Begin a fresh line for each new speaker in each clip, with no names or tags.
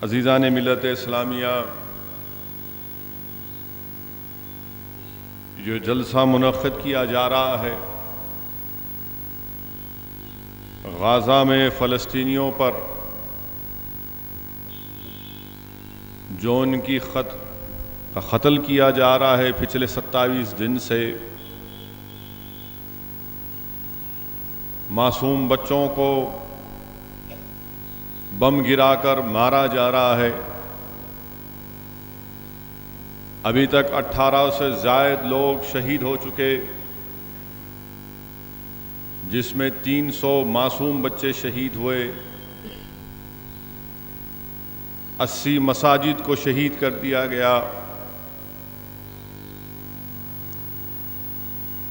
عزیزان ملت اسلامیہ، جو جلسہ منعقد کیا جا رہا ہے غزہ میں فلسطینیوں پر جو ان کی قتل کیا جا رہا ہے پچھلے 27 دن سے، معصوم بچوں کو بم گرا کر مارا جا رہا ہے۔ ابھی تک 18 سے زائد لوگ شہید ہو چکے، جس میں 300 معصوم بچے شہید ہوئے، 80 مساجد کو شہید کر دیا گیا،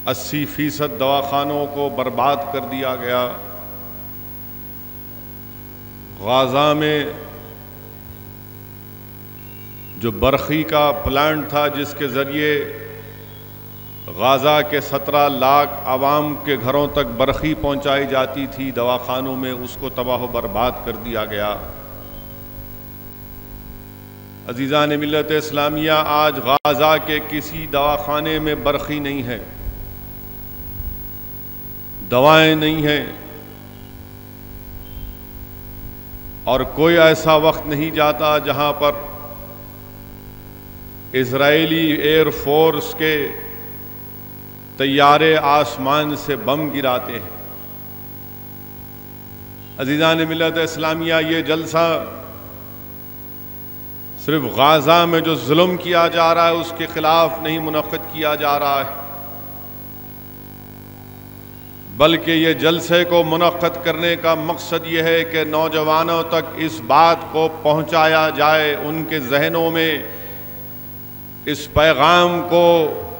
80% دواخانوں کو برباد کر دیا گیا۔ غزہ میں جو برقی کا پلانٹ تھا جس کے ذریعے غزہ کے 17 لاکھ عوام کے گھروں تک برقی پہنچائی جاتی تھی دواخانوں میں، اس کو تباہ و برباد کر دیا گیا۔ عزیزان ملت اسلامیہ، آج غزہ کے کسی دواخانے میں برقی نہیں ہے، دوائیں نہیں ہیں، اور کوئی ایسا وقت نہیں جاتا جہاں پر اسرائیلی ایئر فورس کے طیارے آسمان سے بم گراتے ہیں۔ عزیزان ملت اسلامیہ، یہ جلسہ صرف غزہ میں جو ظلم کیا جا رہا ہے اس کے خلاف نہیں منعقد کیا جا رہا ہے، بلکہ یہ جلسے کو منعقد کرنے کا مقصد یہ ہے کہ نوجوانوں تک اس بات کو پہنچایا جائے، ان کے ذہنوں میں اس پیغام کو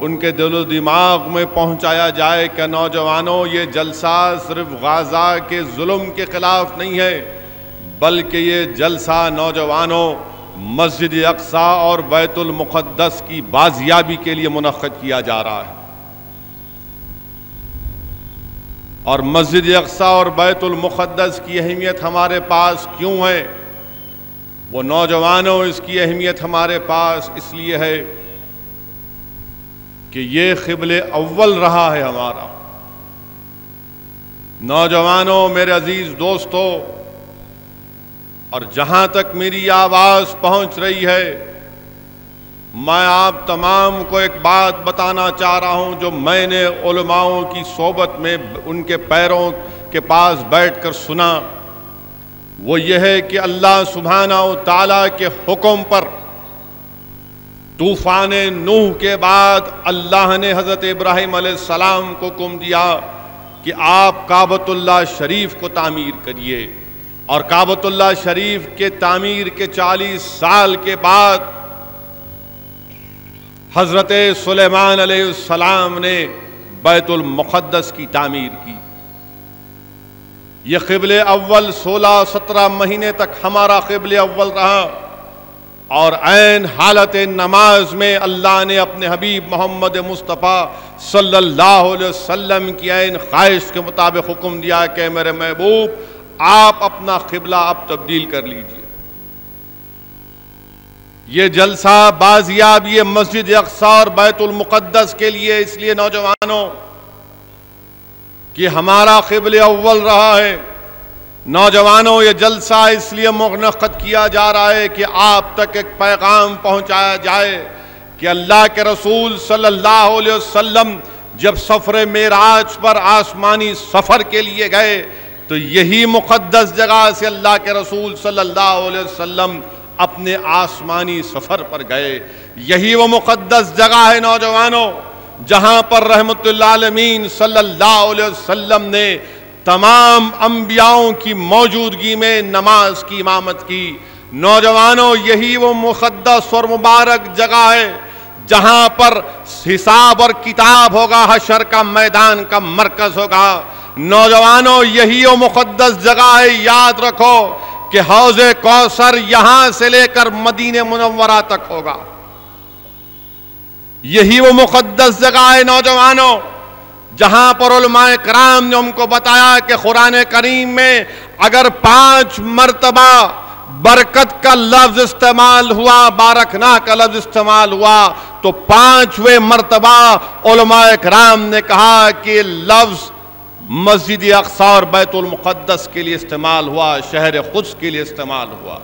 ان کے دل و دماغ میں پہنچایا جائے کہ نوجوانوں، یہ جلسہ صرف غزہ کے ظلم کے خلاف نہیں ہے، بلکہ یہ جلسہ نوجوانوں مسجد اقصی اور بیت المقدس کی بازیابی کے لیے منعقد کیا جا رہا ہے۔ اور مسجد اقصی اور بیت المقدس کی اہمیت ہمارے پاس کیوں ہے؟ وہ نوجوانوں، اس کی اہمیت ہمارے پاس اس لیے ہے کہ یہ قبلہ اول رہا ہے ہمارا۔ نوجوانوں، میرے عزیز دوستو، اور جہاں تک میری آواز پہنچ رہی ہے، میں آپ تمام کو ایک بات بتانا چاہ رہا ہوں جو میں نے علماؤں کی صحبت میں ان کے پیروں کے پاس بیٹھ کر سنا۔ وہ یہ ہے کہ اللہ سبحانہ و تعالیٰ کے حکم پر طوفان نوح کے بعد اللہ نے حضرت ابراہیم علیہ السلام کو حکم دیا کہ آپ کعبۃ اللہ شریف کو تعمیر کریے، اور کعبۃ اللہ شریف کے تعمیر کے 40 سال کے بعد حضرت سلیمان علیہ السلام نے بیت المقدس کی تعمیر کی۔ یہ قبلہ اول 16-17 مہینے تک ہمارا قبلہ اول رہا، اور عین حالت نماز میں اللہ نے اپنے حبیب محمد مصطفیٰ صلی اللہ علیہ وسلم کی عین خواہش کے مطابق حکم دیا کہ میرے محبوب، آپ اپنا قبلہ اب تبدیل کر لیجئے۔ یہ جلسہ بازیاب یہ مسجد اقصی اور بیت المقدس کے لیے اس لیے نوجوانوں کہ ہمارا قبلہ اول رہا ہے۔ نوجوانوں، یہ جلسہ اس لیے منعقد کیا جا رہا ہے کہ آپ تک ایک پیغام پہنچایا جائے کہ اللہ کے رسول صلی اللہ علیہ وسلم جب سفر معراج پر آسمانی سفر کے لیے گئے تو یہی مقدس جگہ سے اللہ کے رسول صلی اللہ علیہ وسلم اپنے آسمانی سفر پر گئے۔ یہی وہ مقدس جگہ ہے نوجوانوں جہاں پر رحمت اللہ عالمین صلی اللہ علیہ وسلم نے تمام انبیاؤں کی موجودگی میں نماز کی امامت کی۔ نوجوانوں، یہی وہ مقدس اور مبارک جگہ ہے جہاں پر حساب اور کتاب ہوگا، حشر کا میدان کا مرکز ہوگا۔ نوجوانوں، یہی وہ مقدس جگہ ہے، یاد رکھو کہ حوض کوثر یہاں سے لے کر مدینہ منورہ تک ہوگا۔ یہی وہ مقدس جگہ ہے نوجوانوں جہاں پر علماء کرام نے ہم کو بتایا کہ قرآن کریم میں اگر 5 مرتبہ برکت کا لفظ استعمال ہوا، بارکنا کا لفظ استعمال ہوا، تو 5ویں مرتبہ علماء کرام نے کہا کہ لفظ مسجد اقصی اور بیت المقدس کے لیے استعمال ہوا، شہر قدس کے لیے استعمال ہوا۔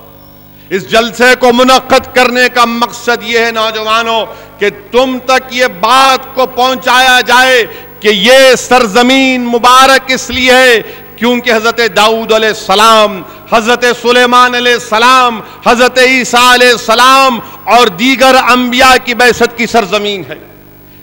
اس جلسے کو منعقد کرنے کا مقصد یہ ہے نوجوانوں کہ تم تک یہ بات کو پہنچایا جائے کہ یہ سرزمین مبارک اس لیے ہے کیونکہ حضرت داؤد علیہ السلام، حضرت سلیمان علیہ السلام، حضرت عیسیٰ علیہ السلام اور دیگر انبیاء کی بعثت کی سرزمین ہے۔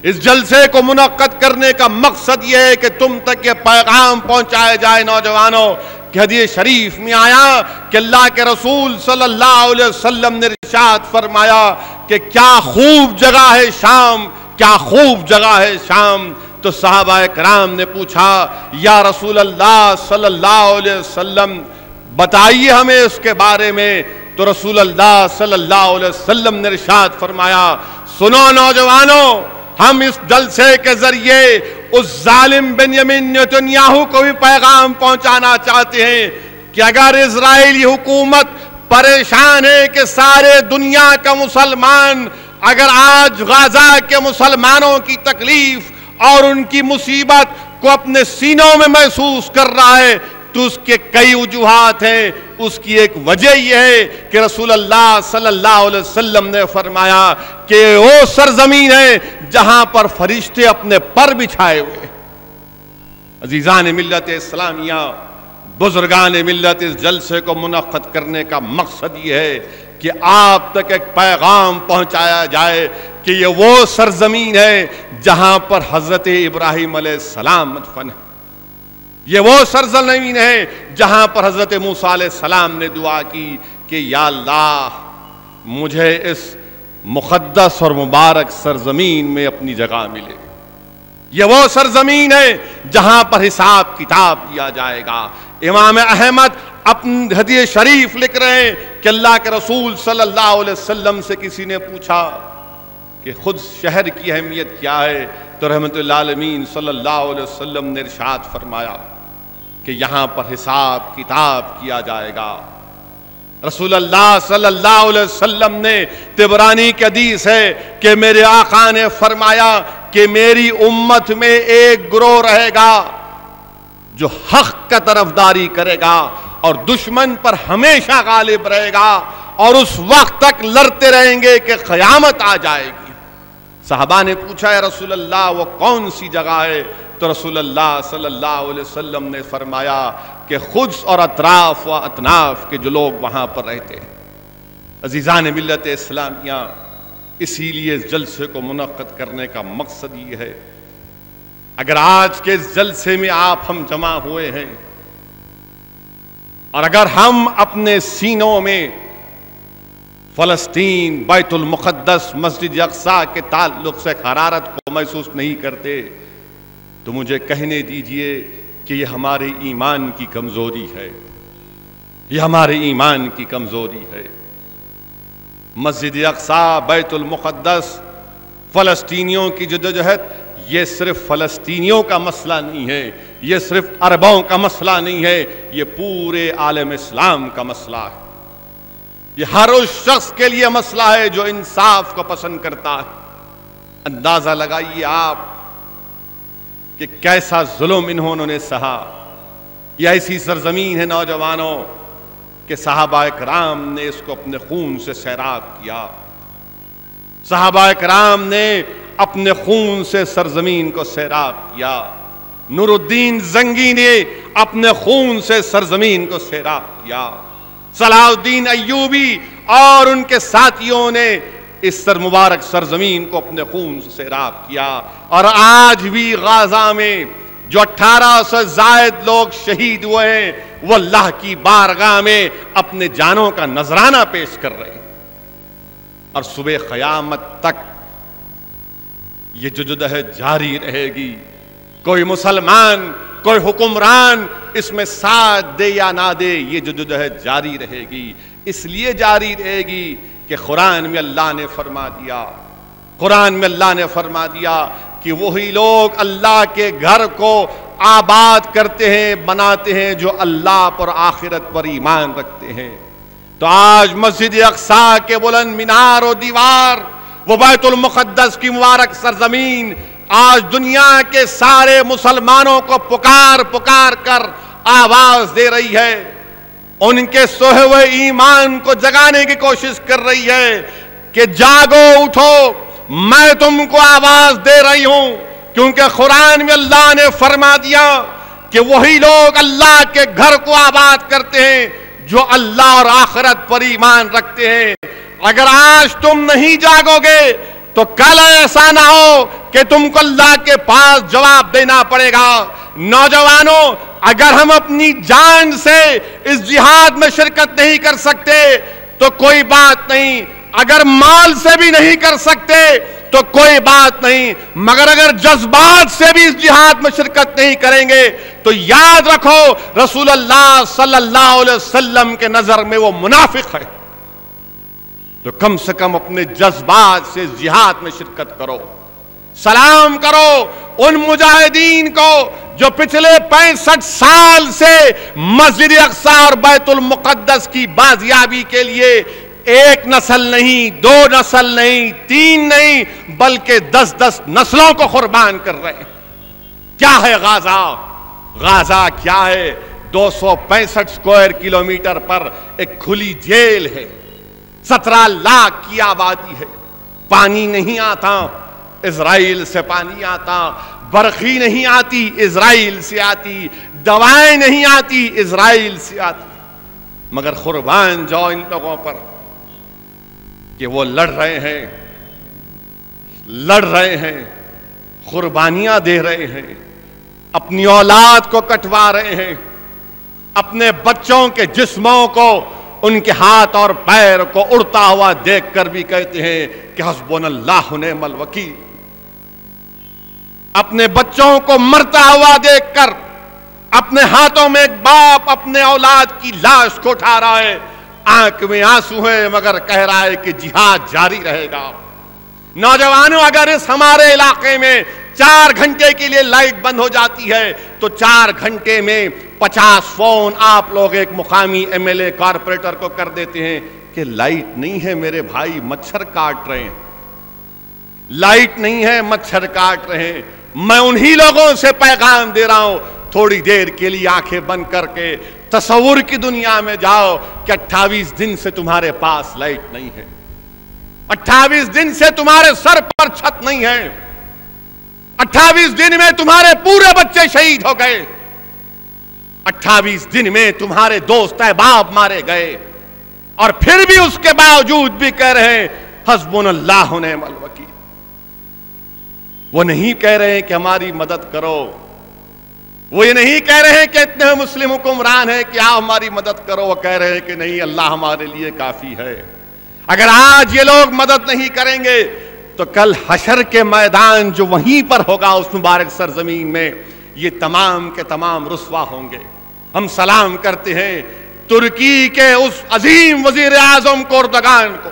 اس جلسے کو منعقد کرنے کا مقصد یہ ہے کہ تم تک یہ پیغام پہنچایا جائے نوجوانوں کہ حدیث شریف میں آیا کہ اللہ کے رسول صلی اللہ علیہ وسلم نے ارشاد فرمایا کہ کیا خوب جگہ ہے شام، کیا خوب جگہ ہے شام۔ تو صحابہ کرام نے پوچھا یا رسول اللہ صلی اللہ علیہ وسلم بتائیے ہمیں اس کے بارے میں۔ تو رسول اللہ صلی اللہ علیہ وسلم نے ارشاد فرمایا سنو نوجوانوں، ہم اس جلسے کے ذریعے اس ظالم بنیامین نیتنیاہو کو بھی پیغام پہنچانا چاہتے ہیں کہ اگر اسرائیلی حکومت پریشان ہے کہ سارے دنیا کا مسلمان اگر آج غزہ کے مسلمانوں کی تکلیف اور ان کی مصیبت کو اپنے سینوں میں محسوس کر رہا ہے تو اس کے کئی وجوہات ہیں۔ اس کی ایک وجہ یہ ہے کہ رسول اللہ صلی اللہ علیہ وسلم نے فرمایا کہ وہ سرزمین ہے جہاں پر فرشتے اپنے پر بچھائے ہوئے۔ عزیزان ملت اسلامیہ، بزرگان ملت، اس جلسے کو منعقد کرنے کا مقصد یہ ہے کہ آپ تک ایک پیغام پہنچایا جائے کہ یہ وہ سرزمین ہے جہاں پر حضرت ابراہیم علیہ السلام مدفن ہے، یہ وہ سرزمین ہے جہاں پر حضرت موسیٰ علیہ السلام نے دعا کی کہ یا اللہ مجھے اس مقدس اور مبارک سرزمین میں اپنی جگہ ملے۔ یہ وہ سرزمین ہے جہاں پر حساب کتاب دیا جائے گا۔ امام احمد اپنی حدیث شریف لکھ رہے ہیں کہ اللہ کے رسول صلی اللہ علیہ وسلم سے کسی نے پوچھا کہ خود شہر کی اہمیت کیا ہے، تو رحمت اللہ عالمین صلی اللہ علیہ وسلم نے ارشاد فرمایا کہ یہاں پر حساب کتاب کیا جائے گا۔ رسول اللہ صلی اللہ علیہ وسلم نے، طبرانی کی حدیث ہے کہ میرے آقا نے فرمایا کہ میری امت میں ایک گروہ رہے گا جو حق کا طرفداری کرے گا اور دشمن پر ہمیشہ غالب رہے گا اور اس وقت تک لڑتے رہیں گے کہ قیامت آ جائے گی۔ صحابہ نے پوچھا یا رسول اللہ وہ کون سی جگہ ہے؟ تو رسول اللہ صلی اللہ علیہ وسلم نے فرمایا کہ قدس اور اطراف و اطناف کے جو لوگ وہاں پر رہتے ہیں۔ عزیزان ملت اسلامیہ، اسی لیے اس جلسے کو منعقد کرنے کا مقصد یہ ہے، اگر آج کے اس جلسے میں آپ ہم جمع ہوئے ہیں اور اگر ہم اپنے سینوں میں فلسطین، بیت المقدس، مسجد اقصی کے تعلق سے حرارت کو محسوس نہیں کرتے تو مجھے کہنے دیجئے کہ یہ ہمارے ایمان کی کمزوری ہے، یہ ہمارے ایمان کی کمزوری ہے۔ مسجد اقصی، بیت المقدس، فلسطینیوں کی جدوجہد یہ صرف فلسطینیوں کا مسئلہ نہیں ہے، یہ صرف عربوں کا مسئلہ نہیں ہے، یہ پورے عالم اسلام کا مسئلہ ہے۔ یہ ہر اس شخص کے لیے مسئلہ ہے جو انصاف کو پسند کرتا ہے۔ اندازہ لگائیے آپ کہ کیسا ظلم انہوں نے سہا۔ یہ ایسی سرزمین ہے نوجوانوں کہ صحابہ کرام نے اس کو اپنے خون سے سیراب کیا، صحابہ کرام نے اپنے خون سے سرزمین کو سیراب کیا، نور الدین زنگی نے اپنے خون سے سرزمین کو سیراب کیا، صلاح الدین ایوبی اور ان کے ساتھیوں نے اس مبارک سرزمین کو اپنے خون سے سیراب کیا۔ اور آج بھی غزہ میں جو 1800 سے زائد لوگ شہید ہوئے ہیں وہ اللہ کی بارگاہ میں اپنے جانوں کا نذرانہ پیش کر رہے ہیں، اور صبح قیامت تک یہ جدوجہد جاری رہے گی۔ کوئی مسلمان، کوئی حکمران اس میں ساتھ دے یا نہ دے، یہ جدوجہد جاری رہے گی۔ اس لیے جاری رہے گی کہ قرآن میں اللہ نے فرما دیا، قرآن میں اللہ نے فرما دیا کہ وہی لوگ اللہ کے گھر کو آباد کرتے ہیں، بناتے ہیں جو اللہ پر آخرت پر ایمان رکھتے ہیں۔ تو آج مسجد اقصی کے بلند مینار و دیوار، وہ بیت المقدس کی مبارک سرزمین آج دنیا کے سارے مسلمانوں کو پکار پکار کر آواز دے رہی ہے، ان کے سوئے ہوئے ایمان کو جگانے کی کوشش کر رہی ہے کہ جاگو اٹھو، میں تم کو آواز دے رہی ہوں، کیونکہ قرآن میں اللہ نے فرما دیا کہ وہی لوگ اللہ کے گھر کو آباد کرتے ہیں جو اللہ اور آخرت پر ایمان رکھتے ہیں۔ اگر آج تم نہیں جاگو گے تو کل ایسا نہ ہو کہ تم کو اللہ کے پاس جواب دینا پڑے گا۔ نوجوانوں، اگر ہم اپنی جان سے اس جہاد میں شرکت نہیں کر سکتے تو کوئی بات نہیں، اگر مال سے بھی نہیں کر سکتے تو کوئی بات نہیں، مگر اگر جذبات سے بھی اس جہاد میں شرکت نہیں کریں گے تو یاد رکھو رسول اللہ صلی اللہ علیہ وسلم کے نظر میں وہ منافق ہے۔ تو کم سے کم اپنے جذبات سے اس جہاد میں شرکت کرو، سلام کرو ان مجاہدین کو جو پچھلے 65 سال سے مسجد اقصی اور بیت المقدس کی بازیابی کے لیے ایک نسل نہیں، 2 نسل نہیں، 3 نہیں، بلکہ 10 نسلوں کو قربان کر رہے ہیں۔ کیا ہے غازہ؟ غازہ کیا ہے؟ 265 اسکوائر کلومیٹر پر ایک کھلی جیل ہے، 17 لاکھ کی آبادی ہے، پانی نہیں آتا، اسرائیل سے پانی آتا، برقی نہیں آتی، اسرائیل سے آتی، دوائیں نہیں آتی، اسرائیل سے آتی، مگر قربان جاؤ ان لوگوں پر کہ وہ لڑ رہے ہیں، قربانیاں دے رہے ہیں، اپنی اولاد کو کٹوا رہے ہیں، اپنے بچوں کے جسموں کو، ان کے ہاتھ اور پیر کو اڑتا ہوا دیکھ کر بھی کہتے ہیں کہ حسبنا اللہ ونعم الوکیل۔ اپنے بچوں کو مرتا ہوا دیکھ کر اپنے ہاتھوں میں ایک باپ اپنے اولاد کی لاش کو اٹھا رہا ہے، آنکھ میں آنسو ہے مگر کہہ رہا ہے کہ جہاد جاری رہے گا۔ نوجوانوں، اگر اس ہمارے علاقے میں 4 گھنٹے کے لیے لائٹ بند ہو جاتی ہے تو 4 گھنٹے میں 50 فون آپ لوگ ایک مقامی MLA کارپوریٹر کو کر دیتے ہیں کہ لائٹ نہیں ہے میرے بھائی، مچھر کاٹ رہے ہیں، لائٹ نہیں ہے، مچھر کاٹ رہے ہیں۔ میں انہی لوگوں سے پیغام دے رہا ہوں، تھوڑی دیر کے لیے آنکھیں بند کر کے تصور کی دنیا میں جاؤ کہ 28 دن سے تمہارے پاس لائٹ نہیں ہے، 28 دن سے تمہارے سر پر چھت نہیں ہے، 28 دن میں تمہارے پورے بچے شہید ہو گئے، 28 دن میں تمہارے دوست احباب مارے گئے، اور پھر بھی اس کے باوجود بھی کہہ رہے ہیں حسبنا اللہ ونعم الوکیل۔ وہ نہیں کہہ رہے ہیں کہ ہماری مدد کرو، وہ یہ نہیں کہہ رہے ہیں کہ اتنے مسلم حکمران ہیں کہ آپ ہماری مدد کرو، وہ کہہ رہے ہیں کہ نہیں، اللہ ہمارے لیے کافی ہے۔ اگر آج یہ لوگ مدد نہیں کریں گے تو کل حشر کے میدان جو وہیں پر ہوگا اس مبارک سرزمین میں، یہ تمام کے تمام رسوا ہوں گے۔ ہم سلام کرتے ہیں ترکی کے اس عظیم وزیر اعظم کو، اردگان کو،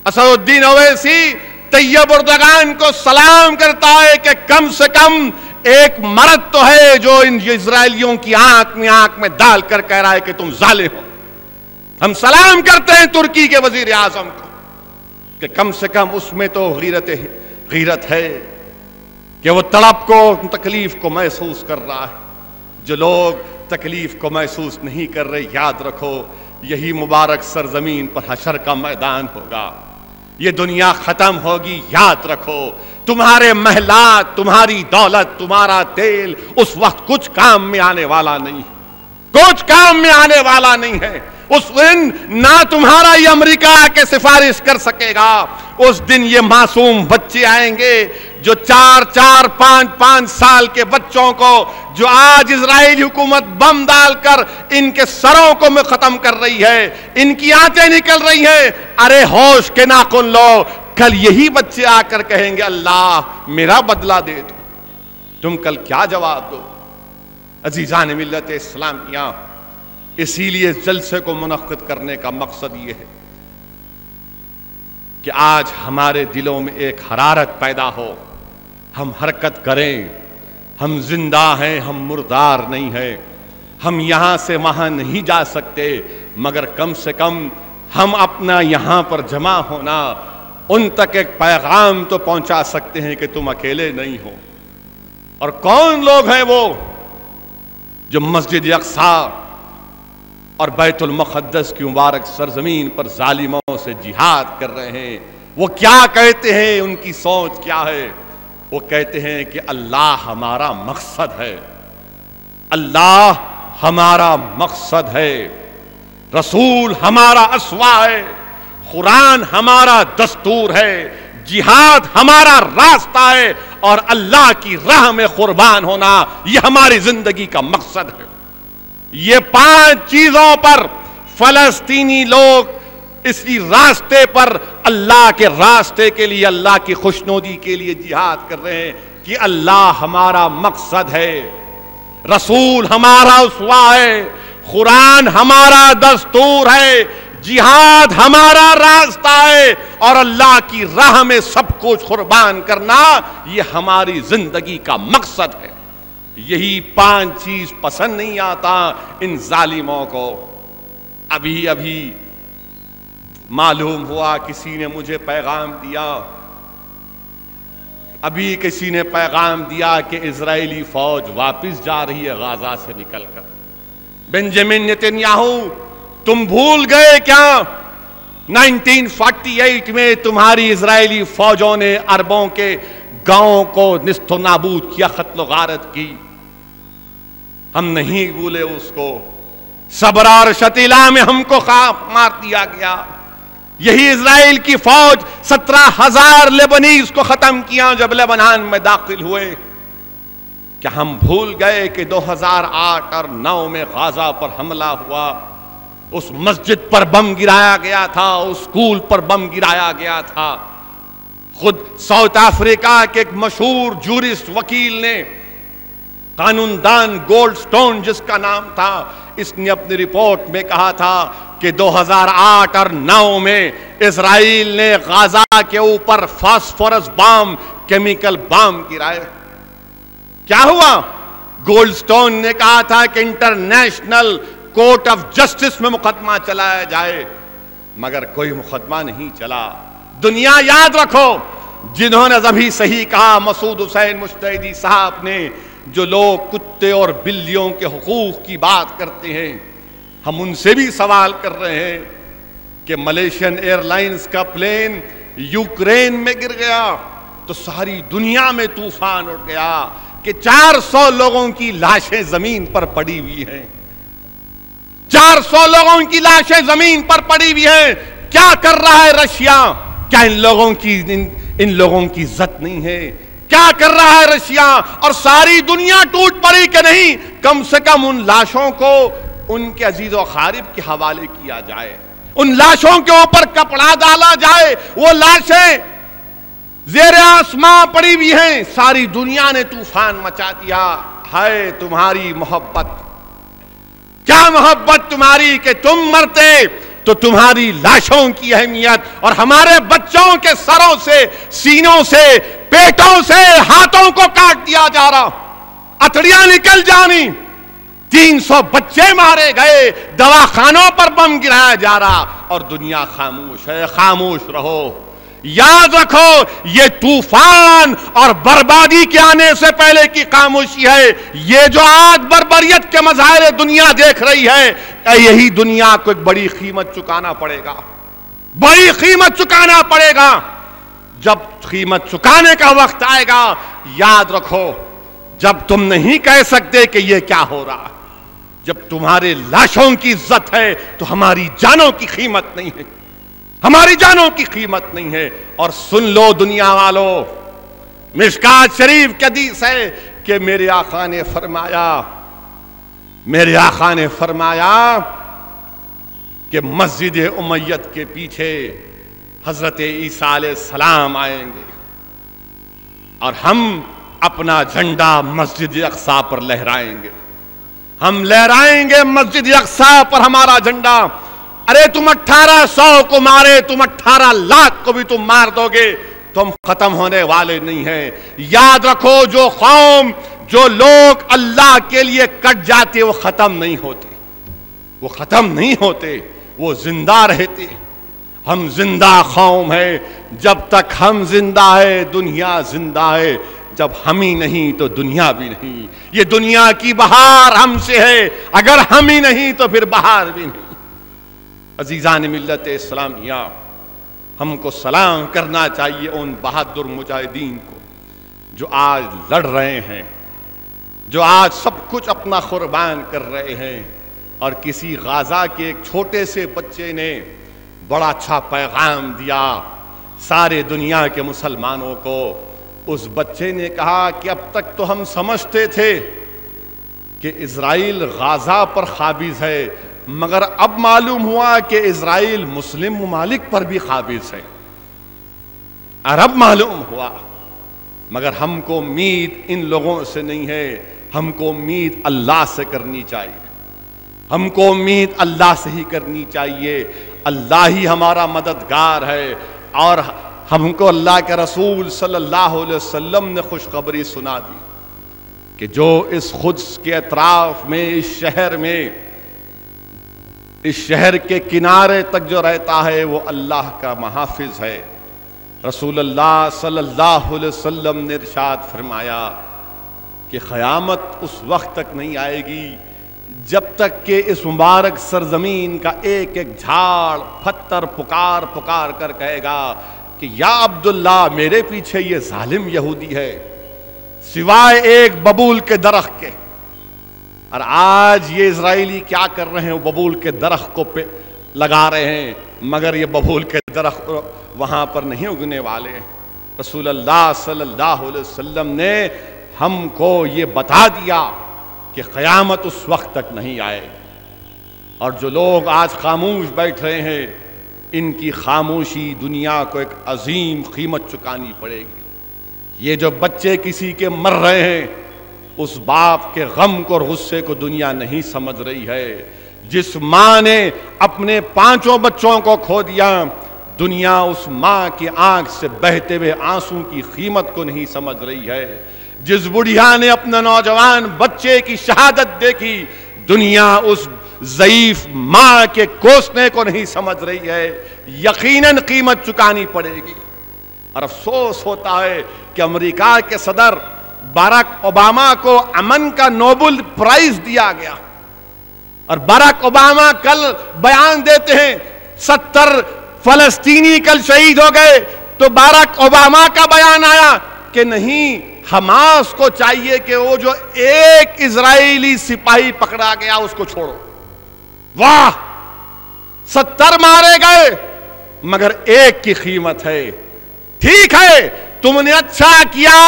اسد الدین اویسی طیب اردگان کو سلام کرتا ہے کہ کم سے کم ایک مرد تو ہے جو ان اسرائیلیوں کی آنکھ میں ڈال کر کہہ رہا ہے کہ تم ظالم ہو۔ ہم سلام کرتے ہیں ترکی کے وزیر اعظم کو کہ کم سے کم اس میں تو غیرت ہے کہ وہ تڑپ کو، تکلیف کو محسوس کر رہا ہے۔ جو لوگ تکلیف کو محسوس نہیں کر رہے، یاد رکھو یہی مبارک سرزمین پر حشر کا میدان ہوگا، یہ دنیا ختم ہوگی۔ یاد رکھو تمہارے محلات، تمہاری دولت، تمہارا تیل اس وقت کچھ کام میں آنے والا نہیں، کچھ کام میں آنے والا نہیں ہے۔ اس دن نہ تمہارا یہ امریکہ کے سفارش کر سکے گا، اس دن یہ معصوم بچے آئیں گے جو 4 5 سال کے بچوں کو، جو آج اسرائیلی حکومت بم ڈال کر ان کے سروں کو میں ختم کر رہی ہے، ان کی آنتیں نکل رہی ہیں، ارے ہوش کے ناخن لو، کل یہی بچے آ کر کہیں گے اللہ میرا بدلہ دے دو۔ تم کل کیا جواب دو؟ عزیزان ملت اسلامیہ، اسی لیے جلسے کو منعقد کرنے کا مقصد یہ ہے کہ آج ہمارے دلوں میں ایک حرارت پیدا ہو، ہم حرکت کریں، ہم زندہ ہیں، ہم مردار نہیں ہیں، ہم یہاں سے وہاں نہیں جا سکتے، مگر کم سے کم ہم اپنا یہاں پر جمع ہونا ان تک ایک پیغام تو پہنچا سکتے ہیں کہ تم اکیلے نہیں ہو۔ اور کون لوگ ہیں وہ جو مسجد اقصی اور بیت المقدس کی مبارک سرزمین پر ظالموں سے جہاد کر رہے ہیں؟ وہ کیا کہتے ہیں؟ ان کی سوچ کیا ہے؟ وہ کہتے ہیں کہ اللہ ہمارا مقصد ہے، اللہ ہمارا مقصد ہے، رسول ہمارا اسوہ ہے، قرآن ہمارا دستور ہے، جہاد ہمارا راستہ ہے، اور اللہ کی راہ میں قربان ہونا یہ ہماری زندگی کا مقصد ہے۔ یہ 5 چیزوں پر فلسطینی لوگ اسی راستے پر اللہ کے راستے کے لیے، اللہ کی خوشنودی کے لیے جہاد کر رہے ہیں کہ اللہ ہمارا مقصد ہے، رسول ہمارا اسوہ ہے، قرآن ہمارا دستور ہے، جہاد ہمارا راستہ ہے، اور اللہ کی راہ میں سب کچھ قربان کرنا یہ ہماری زندگی کا مقصد ہے۔ یہی 5 چیز پسند نہیں آتا ان ظالموں کو۔ ابھی معلوم ہوا، کسی نے مجھے پیغام دیا، ابھی کسی نے پیغام دیا کہ اسرائیلی فوج واپس جا رہی ہے غزہ سے نکل کر۔ بنجامن نتنیاہو، تم بھول گئے کیا 1948 میں تمہاری اسرائیلی فوجوں نے عربوں کے گاؤں کو نیست و نابود کیا، قتل و غارت کی؟ ہم نہیں بھولے اس کو۔ صبرا اور شتیلا میں ہم کو مار دیا گیا۔ یہی اسرائیل کی فوج 17,000 لیبنیز کو ختم کیا جب لبنان میں داخل ہوئے۔ کیا ہم بھول گئے کہ 2008 اور 2009 میں غزہ پر حملہ ہوا، اس مسجد پر بم گرایا گیا تھا، اس اسکول پر بم گرایا گیا تھا؟ خود ساؤتھ افریقہ کے ایک مشہور جورسٹ وکیل نے، قانون دان گولڈ سٹون جس کا نام تھا، اس نے اپنی رپورٹ میں کہا تھا کہ 2008 اور 2009 میں اسرائیل نے غزہ کے اوپر فاسفورس بام، کیمیکل بام گرائے۔ کیا ہوا؟ گولڈ سٹون نے کہا تھا کہ انٹرنیشنل کورٹ آف جسٹس میں مقدمہ چلایا جائے، مگر کوئی مقدمہ نہیں چلا۔ دنیا یاد رکھو، جنہوں نے ابھی صحیح کہا مسعود حسین مجتہدی صاحب نے، جو لوگ کتے اور بلیوں کے حقوق کی بات کرتے ہیں، ہم ان سے بھی سوال کر رہے ہیں کہ ملیشین ایئر لائنز کا پلین یوکرین میں گر گیا تو ساری دنیا میں طوفان اٹھ گیا کہ 400 لوگوں کی لاشیں زمین پر پڑی ہوئی ہیں، 400 لوگوں کی لاشیں زمین پر پڑی ہوئی ہیں۔ کیا کر رہا ہے رشیا؟ کیا ان لوگوں کی عزت نہیں ہے؟ کیا کر رہا ہے رشیا؟ اور ساری دنیا ٹوٹ پڑی کہ نہیں؟ کم سے کم ان لاشوں کو ان کے عزیز و اقارب کے حوالے کیا جائے، ان لاشوں کے اوپر کپڑا ڈالا جائے۔ وہ لاشیں زیر آسمان پڑی ہوئی ہیں، ساری دنیا نے طوفان مچا دیا۔ ہے تمہاری محبت، کیا محبت تمہاری کہ تم مرتے تو تمہاری لاشوں کی اہمیت اور ہمارے بچوں کے سروں سے، سینوں سے، پیٹوں سے، ہاتھوں کو کاٹ دیا جا رہا، اتڑیاں نکل جانی، 300 بچے مارے گئے، دواخانوں پر بم گرایا جا رہا، اور دنیا خاموش ہے۔ خاموش رہو، یاد رکھو یہ طوفان اور بربادی کے آنے سے پہلے کی خاموشی ہے۔ یہ جو آج بربریت کے مظاہر دنیا دیکھ رہی ہے، یہی دنیا کو ایک بڑی قیمت چکانا پڑے گا، بڑی قیمت چکانا پڑے گا۔ جب قیمت چکانے کا وقت آئے گا، یاد رکھو، جب تم نہیں کہہ سکتے کہ یہ کیا ہو رہا، جب تمہارے لاشوں کی عزت ہے تو ہماری جانوں کی قیمت نہیں ہے، ہماری جانوں کی قیمت نہیں ہے۔ اور سن لو دنیا والو، مشکات شریف کی حدیث ہے کہ میرے آقا نے فرمایا کہ مسجد امیت کے پیچھے حضرت عیسیٰ علیہ السلام آئیں گے اور ہم اپنا جھنڈا مسجد اقصی پر لہرائیں گے، ہم لہرائیں گے مسجد اقصی پر ہمارا جھنڈا۔ ارے تم 1800 کو مارے، تم 18 لاکھ کو بھی تم مار دو گے، تم ختم ہونے والے نہیں ہیں۔ یاد رکھو، جو قوم، جو لوگ اللہ کے لیے کٹ جاتے وہ ختم نہیں ہوتے، وہ ختم نہیں ہوتے، وہ زندہ رہتے۔ ہم زندہ قوم ہے، جب تک ہم زندہ ہے دنیا زندہ ہے، جب ہم ہی نہیں تو دنیا بھی نہیں۔ یہ دنیا کی بہار ہم سے ہے، اگر ہم ہی نہیں تو پھر بہار بھی نہیں۔ عزیزان ملت اسلامیہ، ہم کو سلام کرنا چاہیے ان بہادر مجاہدین کو جو آج لڑ رہے ہیں، جو آج سب کچھ اپنا قربان کر رہے ہیں۔ اور کسی غازہ کے ایک چھوٹے سے بچے نے بڑا اچھا پیغام دیا سارے دنیا کے مسلمانوں کو۔ اس بچے نے کہا کہ اب تک تو ہم سمجھتے تھے کہ اسرائیل غازہ پر قابض ہے، مگر اب معلوم ہوا کہ اسرائیل مسلم ممالک پر بھی قابض ہے، اور اب معلوم ہوا۔ مگر ہم کو امید ان لوگوں سے نہیں ہے، ہم کو امید اللہ سے کرنی چاہیے، ہم کو امید اللہ سے ہی کرنی چاہیے۔ اللہ ہی ہمارا مددگار ہے، اور ہم کو اللہ کے رسول صلی اللہ علیہ وسلم نے خوشخبری سنا دی کہ جو اس قدس کے اطراف میں، اس شہر کے کنارے تک جو رہتا ہے وہ اللہ کا محافظ ہے۔ رسول اللہ صلی اللہ علیہ وسلم نے ارشاد فرمایا کہ قیامت اس وقت تک نہیں آئے گی جب تک کہ اس مبارک سرزمین کا ایک ایک جھاڑ پتھر پکار پکار کر کہے گا کہ یا عبداللہ میرے پیچھے یہ ظالم یہودی ہے، سوائے ایک ببول کے درخت کے۔ اور آج یہ اسرائیلی کیا کر رہے ہیں؟ وہ ببول کے درخت کو لگا رہے ہیں، مگر یہ ببول کے درخت وہاں پر نہیں اگنے والے۔ رسول اللہ صلی اللہ علیہ وسلم نے ہم کو یہ بتا دیا کہ قیامت اس وقت تک نہیں آئے گی۔ اور جو لوگ آج خاموش بیٹھ رہے ہیں، ان کی خاموشی دنیا کو ایک عظیم قیمت چکانی پڑے گی۔ یہ جو بچے کسی کے مر رہے ہیں، اس باپ کے غم کو اور غصے کو دنیا نہیں سمجھ رہی ہے۔ جس ماں نے اپنے 5 بچوں کو کھو دیا، دنیا اس ماں کی آنکھ سے بہتے ہوئے آنسوں کی قیمت کو نہیں سمجھ رہی ہے۔ جس بڑھیا نے اپنے نوجوان بچے کی شہادت دیکھی، دنیا اس ضعیف ماں کے کوسنے کو نہیں سمجھ رہی ہے۔ یقیناً قیمت چکانی پڑے گی۔ اور افسوس ہوتا ہے کہ امریکہ کے صدر باراک اوباما کو امن کا نوبل پرائز دیا گیا، اور باراک اوباما کل بیان دیتے ہیں 70 فلسطینی کل شہید ہو گئے، تو باراک اوباما کا بیان آیا کہ نہیں، حماس کو چاہیے کہ وہ جو ایک اسرائیلی سپاہی پکڑا گیا اس کو چھوڑو۔ واہ، 70 مارے گئے مگر ایک کی قیمت ہے۔ ٹھیک ہے، تم نے اچھا کیا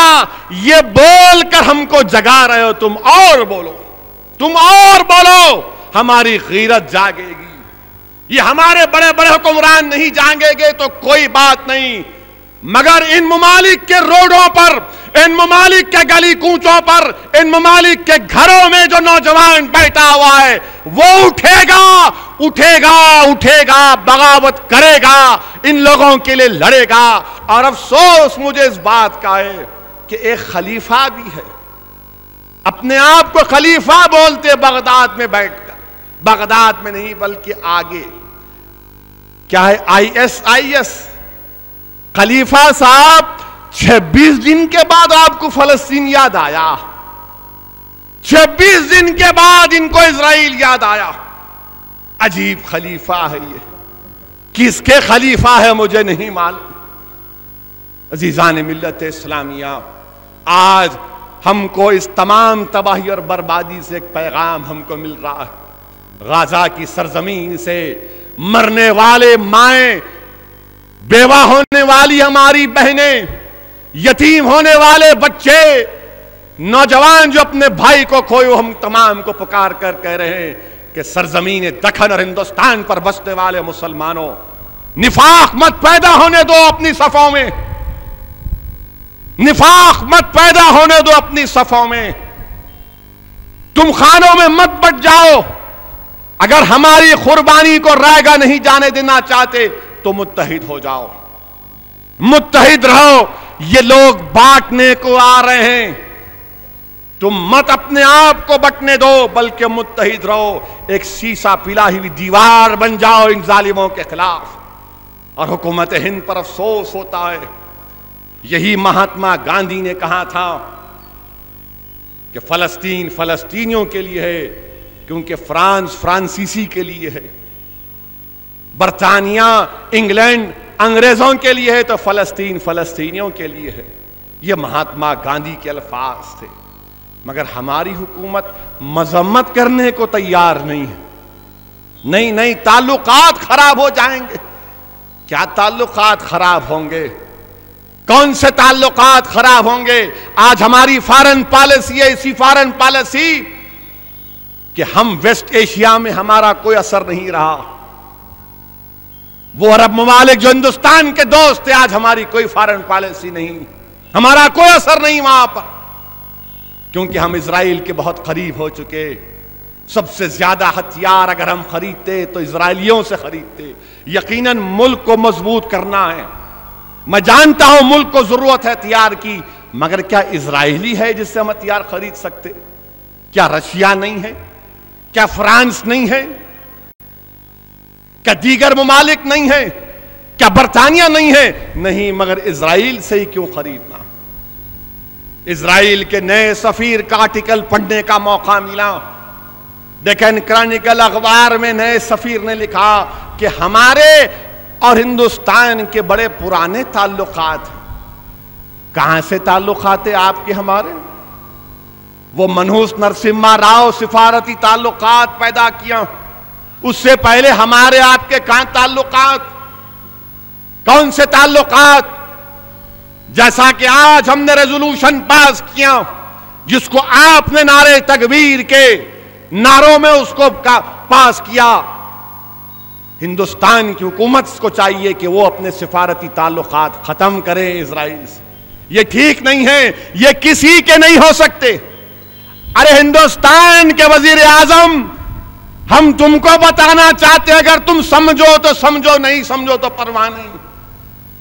یہ بول کر ہم کو جگا رہے ہو، تم اور بولو، تم اور بولو، ہماری غیرت جاگے گی۔ یہ ہمارے بڑے بڑے حکمران نہیں جاگیں گے تو کوئی بات نہیں، مگر ان ممالک کے روڈوں پر، ان ممالک کے گلی کوچوں پر، ان ممالک کے گھروں میں جو نوجوان بیٹھا ہوا ہے وہ اٹھے گا، اٹھے گا، اٹھے گا، بغاوت کرے گا، ان لوگوں کے لیے لڑے گا۔ اور افسوس مجھے اس بات کا ہے کہ ایک خلیفہ بھی ہے، اپنے آپ کو خلیفہ بولتے بغداد میں بیٹھ کر، بغداد میں نہیں بلکہ آگے کیا ہے، ISIS۔ خلیفہ صاحب 26 دن کے بعد آپ کو فلسطین یاد آیا، 26 دن کے بعد ان کو اسرائیل یاد آیا۔ عجیب خلیفہ ہے یہ، کس کے خلیفہ ہے مجھے نہیں معلوم۔ عزیزان ملت اسلامیہ، آج ہم کو اس تمام تباہی اور بربادی سے ایک پیغام ہم کو مل رہا ہے۔ غازہ کی سرزمین سے مرنے والے مائیں، بیوہ ہونے والی ہماری بہنیں، یتیم ہونے والے بچے، نوجوان جو اپنے بھائی کو کھوئے، ہم تمام کو پکار کر کہہ رہے ہیں کہ سرزمین دکن اور ہندوستان پر بسنے والے مسلمانوں، نفاق مت پیدا ہونے دو اپنی صفوں میں، نفاق مت پیدا ہونے دو اپنی صفوں میں، تم خانوں میں مت بٹ جاؤ۔ اگر ہماری قربانی کو رائے گاہ نہیں جانے دینا چاہتے تو متحد ہو جاؤ، متحد رہو۔ یہ لوگ بانٹنے کو آ رہے ہیں، تم مت اپنے آپ کو بٹنے دو بلکہ متحد رہو، ایک سیسا پلائی ہوئی دیوار بن جاؤ ان ظالموں کے خلاف۔ اور حکومت ہند پر افسوس ہوتا ہے، یہی مہاتما گاندھی نے کہا تھا کہ فلسطین فلسطینیوں کے لیے ہے کیونکہ فرانس فرانسیسی کے لیے ہے، برطانیہ انگلینڈ انگریزوں کے لیے ہے تو فلسطین فلسطینیوں کے لیے ہے۔ یہ مہاتما گاندھی کے الفاظ تھے، مگر ہماری حکومت مذمت کرنے کو تیار نہیں ہے۔ نہیں تعلقات خراب ہو جائیں گے۔ کیا تعلقات خراب ہوں گے؟ کون سے تعلقات خراب ہوں گے؟ آج ہماری فارن پالیسی ہے، اسی فارن پالیسی کہ ہم ویسٹ ایشیا میں ہمارا کوئی اثر نہیں رہا۔ وہ عرب ممالک جو ہندوستان کے دوست تھے، آج ہماری کوئی فارن پالیسی نہیں، ہمارا کوئی اثر نہیں وہاں پر، کیونکہ ہم اسرائیل کے بہت قریب ہو چکے۔ سب سے زیادہ ہتھیار اگر ہم خریدتے تو اسرائیلیوں سے خریدتے۔ یقیناً ملک کو مضبوط کرنا ہے، میں جانتا ہوں ملک کو ضرورت ہے ہتھیار کی، مگر کیا اسرائیلی ہے جس سے ہم ہتھیار خرید سکتے؟ کیا رشیا نہیں ہے؟ کیا فرانس نہیں ہے؟ کیا دیگر ممالک نہیں ہے؟ کیا برطانیہ نہیں ہے؟ نہیں، مگر اسرائیل سے ہی کیوں خریدنا؟ اسرائیل کے نئے سفیر کا آرٹیکل پڑھنے کا موقع ملا، ڈیکن کرانیکل اخبار میں نئے سفیر نے لکھا کہ ہمارے اور ہندوستان کے بڑے پرانے تعلقات ہیں۔ کہاں سے تعلقات ہیں آپ کے ہمارے؟ وہ منہوس نرسمہا راؤ سفارتی تعلقات پیدا کیا، اس سے پہلے ہمارے آپ کے کہاں تعلقات؟ کون سے تعلقات؟ جیسا کہ آج ہم نے ریزولوشن پاس کیا جس کو آپ نے نعرے تکبیر کے نعروں میں اس کو پاس کیا۔ ہندوستان کی حکومت کو چاہیے کہ وہ اپنے سفارتی تعلقات ختم کرے اسرائیل سے۔ یہ ٹھیک نہیں ہے، یہ کسی کے نہیں ہو سکتے۔ ارے ہندوستان کے وزیر اعظم، ہم تم کو بتانا چاہتے ہیں، اگر تم سمجھو تو سمجھو، نہیں سمجھو تو پرواہ نہیں۔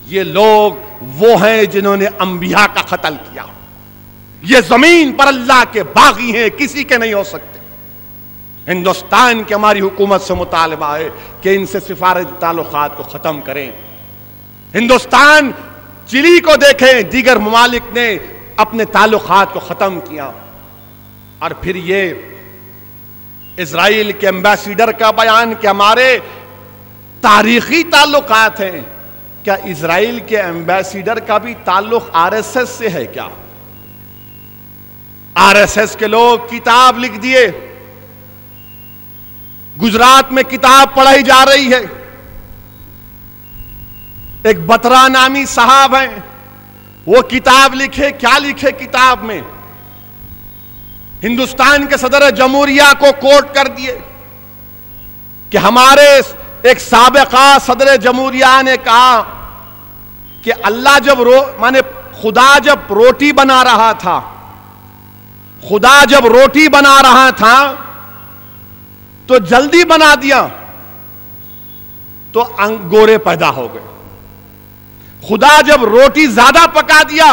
یہ لوگ وہ ہیں جنہوں نے انبیاء کا قتل کیا۔ یہ زمین پر اللہ کے باغی ہیں، کسی کے نہیں ہو سکتے۔ ہندوستان کی ہماری حکومت سے مطالبہ ہے کہ ان سے سفارتی تعلقات کو ختم کریں۔ ہندوستان چلی کو دیکھیں، دیگر ممالک نے اپنے تعلقات کو ختم کیا۔ اور پھر یہ اسرائیل کے ایمبیسیڈر کا بیان کہ ہمارے تاریخی تعلقات ہیں۔ کیا اسرائیل کے ایمبیسیڈر کا بھی تعلق آر ایس ایس سے ہے کیا؟ آر ایس ایس کے لوگ کتاب لکھ دیے، گجرات میں کتاب پڑھائی جا رہی ہے، ایک بترا نامی صاحب ہیں، وہ کتاب لکھے، کیا لکھے کتاب میں؟ ہندوستان کے صدر جمہوریہ کو کوٹ کر دیے کہ ہمارے ایک سابقہ صدر جمہوریہ نے کہا کہ اللہ جب خدا جب روٹی بنا رہا تھا، خدا جب روٹی بنا رہا تھا تو جلدی بنا دیا تو گورے پیدا ہو گئے، خدا جب روٹی زیادہ پکا دیا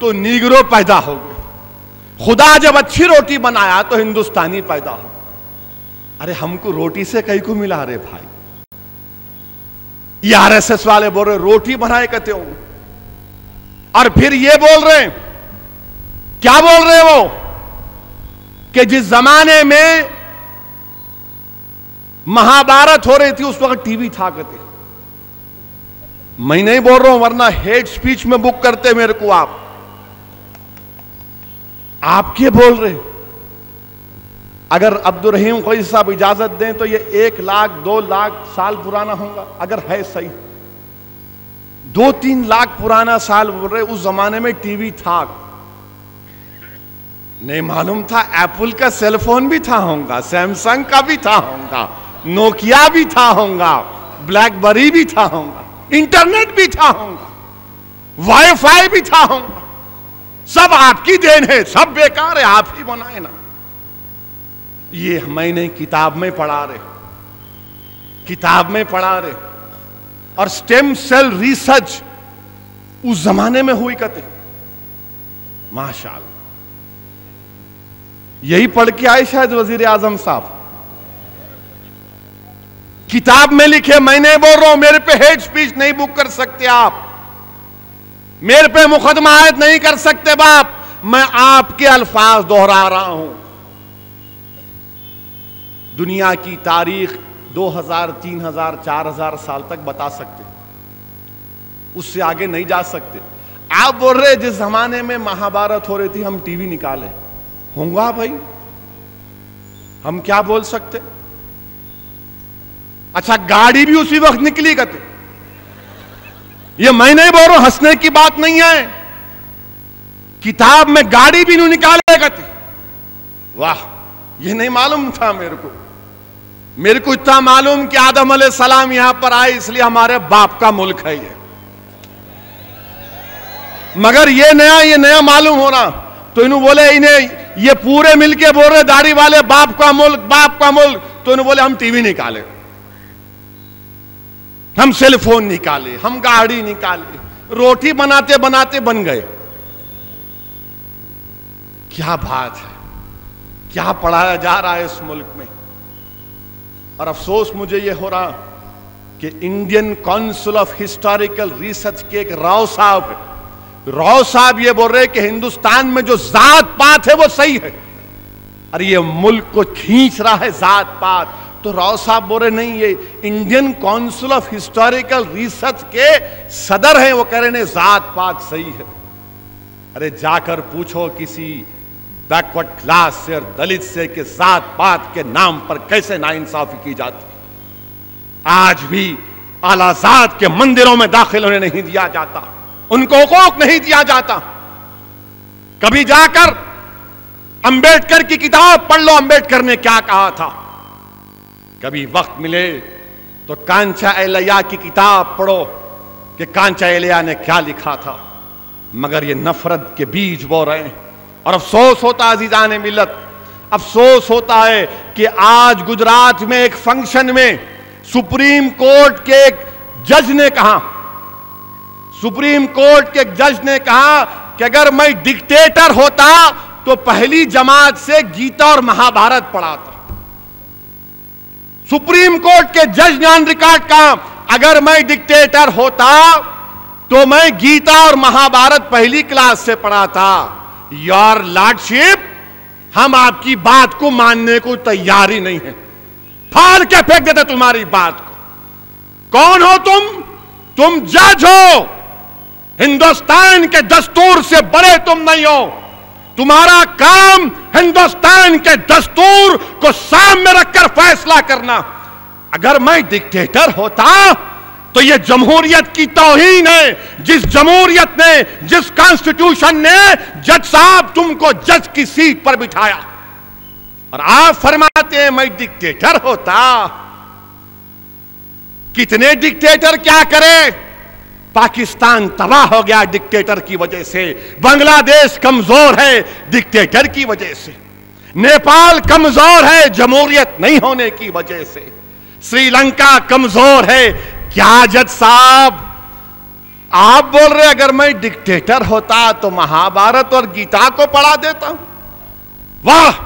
تو نیگرو پیدا ہو گئے، خدا جب اچھی روٹی بنایا تو ہندوستانی پیدا ہو۔ ارے ہم کو روٹی سے کہیں کو ملا رہے بھائی؟ یہ آر ایس ایس والے بول رہے روٹی بنائے کہتے ہوں، اور پھر یہ بول رہے کیا بول رہے وہ کہ جس زمانے میں مہابھارت ہو رہی تھی اس وقت ٹی وی تھا کہتے۔ میں نہیں بول رہا ہوں، ورنہ ہیٹ سپیچ میں بک کرتے میرے کو آپ کیا بول رہے؟ اگر عبد الرحیم خوئی صاحب اجازت دیں تو یہ 1 لاکھ 2 لاکھ سال پرانا ہوگا، اگر ہے صحیح 2-3 لاکھ پرانا سال بول رہے۔ اس زمانے میں ٹی وی تھا نہیں معلوم تھا، ایپل کا سیل فون بھی تھا ہوگا، سیمسنگ کا بھی تھا ہوگا، نوکیا بھی تھا ہوگا، بلیک بری بھی تھا ہوگا، انٹرنیٹ بھی تھا ہوگا، وائی فائی بھی تھا ہوگا۔ سب آپ کی دین ہے، سب بیکار ہے، آپ ہی بنائے نا۔ یہ میں نے کتاب میں پڑھا رہے، کتاب میں پڑھا رہے۔ اور سٹیم سیل ریسرچ اس زمانے میں ہوئی کرتے، ماشاءاللہ یہی پڑھ کے آئے شاید وزیر اعظم صاحب. کتاب میں لکھے, میں نہیں بول رہا ہوں, میرے پہ ہیٹ سپیچ نہیں بک کر سکتے آپ, میرے پہ مقدمہ عائد نہیں کر سکتے باپ, میں آپ کے الفاظ دہرا رہا ہوں. دنیا کی تاریخ 2000 3000 4000 سال تک بتا سکتے, اس سے آگے نہیں جا سکتے. آپ بول رہے جس زمانے میں مہابھارت ہو رہی تھی ہم ٹی وی نکالے, ہوں گا بھائی, ہم کیا بول سکتے. اچھا گاڑی بھی اسی وقت نکلی کرتے, یہ میں نہیں بول رہا ہوں, ہنسنے کی بات نہیں ہے, کتاب میں گاڑی بھی نہیں نکالے کرتے. واہ, یہ نہیں معلوم تھا میرے کو. میرے کو اتنا معلوم کہ آدم علیہ السلام یہاں پر آئے اس لیے ہمارے باپ کا ملک ہے یہ, مگر یہ نیا معلوم ہو رہا. تو انہوں بولے, انہیں یہ پورے مل کے بول رہے داڑھی والے باپ کا ملک باپ کا ملک, تو انہوں بولے ہم ٹی وی نکالے, ہم سیل فون نکالے, ہم گاڑی نکالے, روٹی بناتے بناتے بن گئے. کیا بات ہے, کیا پڑھایا جا رہا ہے اس ملک میں. اور افسوس مجھے یہ ہو رہا کہ Indian council of historical research کے ایک راؤ صاحب یہ بول رہے کہ ہندوستان میں جو ذات پات ہے وہ صحیح ہے, اور یہ ملک کو کھینچ رہا ہے ذات پات. تو راؤ صاحب بول رہے نہیں, یہ Indian council of historical research کے صدر ہیں, وہ کہہ رہے ہیں ذات پات صحیح ہے. ارے جا کر پوچھو کسی بیکورڈ کلاس سے اور دلت سے کہ ذات پات کے نام پر کیسے ناانصافی کی جاتی. آج بھی اعلی ذات کے مندروں میں داخل ہونے نہیں دیا جاتا, ان کو حقوق نہیں دیا جاتا. کبھی جا کر امبیڈکر کی کتاب پڑھ لو, امبیڈکر نے کیا کہا تھا. کبھی وقت ملے تو کانچا ایلیا کی کتاب پڑھو کہ کانچا ایلیا نے کیا لکھا تھا. مگر یہ نفرت کے بیج بو رہے ہیں. اور افسوس ہوتا ہے عزیزان ملت, افسوس ہوتا ہے کہ آج گجرات میں ایک فنکشن میں سپریم کورٹ کے ایک جج نے کہا, سپریم کورٹ کے ایک جج نے کہا کہ اگر میں ڈکٹیٹر ہوتا تو پہلی جماعت سے گیتا اور مہابھارت پڑھاتا. سپریم کورٹ کے جج نے آن ریکارڈ کہا اگر میں ڈکٹیٹر ہوتا تو میں گیتا اور مہابھارت پہلی کلاس سے پڑھاتا. یور لارڈشپ, ہم آپ کی بات کو ماننے کو تیار ہی نہیں ہیں, پھاڑ کے پھینک دیتے تمہاری بات کو. کون ہو تم جج ہو, ہندوستان کے دستور سے بڑے تم نہیں ہو. تمہارا کام ہندوستان کے دستور کو سامنے رکھ کر فیصلہ کرنا. اگر میں ڈکٹیٹر ہوتا تو یہ جمہوریت کی توہین ہے, جس جمہوریت نے, جس کانسٹیٹیوشن نے جج صاحب تم کو جج کی سیٹ پر بٹھایا, اور آپ فرماتے ہیں میں ڈکٹیٹر ہوتا. کتنے ڈکٹیٹر کیا کرے. پاکستان تباہ ہو گیا ڈکٹیٹر کی وجہ سے, بنگلہ دیش کمزور ہے ڈکٹیٹر کی وجہ سے, نیپال کمزور ہے جمہوریت نہیں ہونے کی وجہ سے, سری لنکا کمزور ہے. کیا جج صاحب آپ بول رہے اگر میں ڈکٹیٹر ہوتا تو مہابھارت اور گیتا کو پڑھا دیتا. واہ,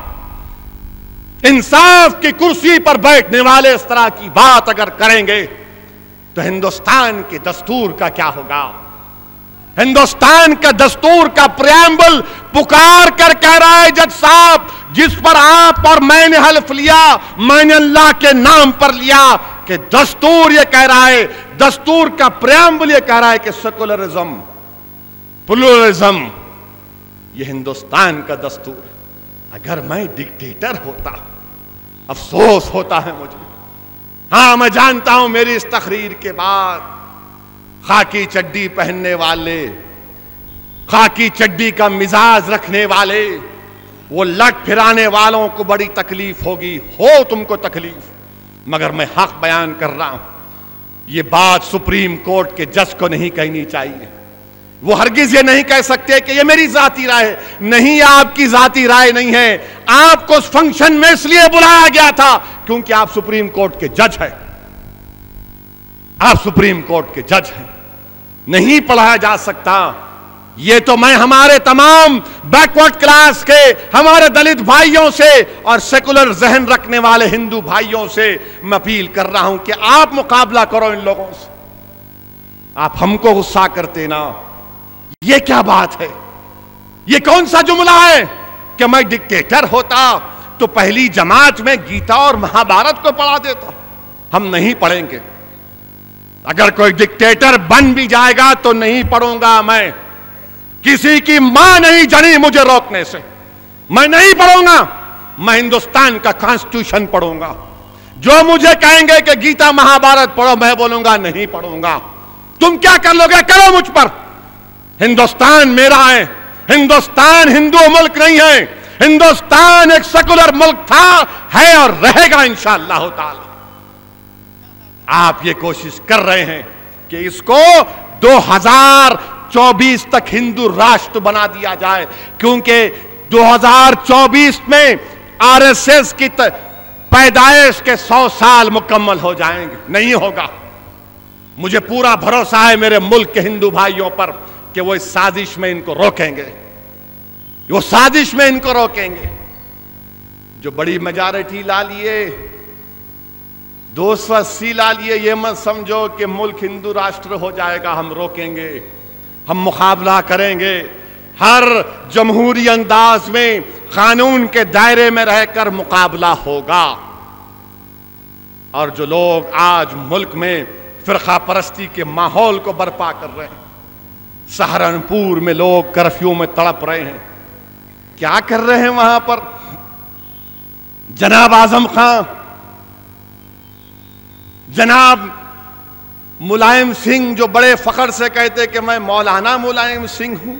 انصاف کی کرسی پر بیٹھنے والے اس طرح کی بات اگر کریں گے تو ہندوستان کے دستور کا کیا ہوگا. ہندوستان کا دستور کا پریامبل پکار کر کہہ رہا ہے جج صاحب, جس پر آپ اور میں نے حلف لیا, میں نے اللہ کے نام پر لیا کہ دستور یہ کہہ رہا ہے, دستور کا پریامبل یہ کہہ رہا ہے کہ سیکولرزم, پلورلزم یہ ہندوستان کا دستور. اگر میں ڈکٹیٹر ہوتا, افسوس ہوتا ہے مجھے. ہاں میں جانتا ہوں میری اس تقریر کے بعد خاکی چڈی پہننے والے, خاکی چڈی کا مزاج رکھنے والے, وہ لٹ پھرانے والوں کو بڑی تکلیف ہوگی. ہو تم کو تکلیف, مگر میں حق بیان کر رہا ہوں. یہ بات سپریم کورٹ کے جج کو نہیں کہنی چاہیے. وہ ہرگز یہ نہیں کہہ سکتے کہ یہ میری ذاتی رائے ہے. نہیں, آپ کی ذاتی رائے نہیں ہے. آپ کو اس فنکشن میں اس لیے بلایا گیا تھا کیونکہ آپ سپریم کورٹ کے جج ہیں. آپ سپریم کورٹ کے جج ہیں. نہیں پڑھایا جا سکتا یہ تو میں ہمارے تمام بیکورڈ کلاس کے ہمارے دلت بھائیوں سے اور سیکولر ذہن رکھنے والے ہندو بھائیوں سے میں اپیل کر رہا ہوں کہ آپ مقابلہ کرو ان لوگوں سے. آپ ہم کو غصہ کرتے نا. یہ کیا بات ہے؟ یہ کون سا جملہ ہے کہ میں ڈکٹیٹر ہوتا تو پہلی جماعت میں گیتا اور مہابھارت کو پڑھا دیتا. ہم نہیں پڑھیں گے. اگر کوئی ڈکٹیٹر بن بھی جائے گا تو نہیں پڑھوں گا. میں کسی کی ماں نہیں جنی مجھے روکنے سے. میں نہیں پڑھوں گا. میں ہندوستان کا کانسٹیٹیوشن پڑھوں گا. جو مجھے کہیں گے کہ گیتا مہابھارت پڑھو میں بولوں گا نہیں پڑھوں گا. تم کیا کر لو گے کرو مجھ پر. ہندوستان میرا ہے. ہندوستان ہندو ملک نہیں ہے. ہندوستان ایک سیکولر ملک تھا, ہے اور رہے گا انشاءاللہ تعالی. آپ یہ کوشش کر رہے ہیں کہ اس کو 2024 تک ہندو راشٹر بنا دیا جائے, کیونکہ 2024 میں آر ایس ایس کی پیدائش کے 100 سال مکمل ہو جائیں گے. نہیں ہوگا. مجھے پورا بھروسہ ہے میرے ملک کے ہندو بھائیوں پر کہ وہ اس سازش میں ان کو روکیں گے. وہ سازش میں ان کو روکیں گے. جو بڑی میجارٹی لا لیے, 280 لا لیے, یہ مت سمجھو کہ ملک ہندو راشٹر ہو جائے گا. ہم روکیں گے. ہم مقابلہ کریں گے. ہر جمہوری انداز میں قانون کے دائرے میں رہ کر مقابلہ ہوگا. اور جو لوگ آج ملک میں فرقہ پرستی کے ماحول کو برپا کر رہے ہیں, سہارنپور میں لوگ کرفیو میں تڑپ رہے ہیں. کیا کر رہے ہیں وہاں پر؟ جناب اعظم خان, جناب ملائم سنگھ جو بڑے فخر سے کہتے کہ میں مولانا ملائم سنگھ ہوں,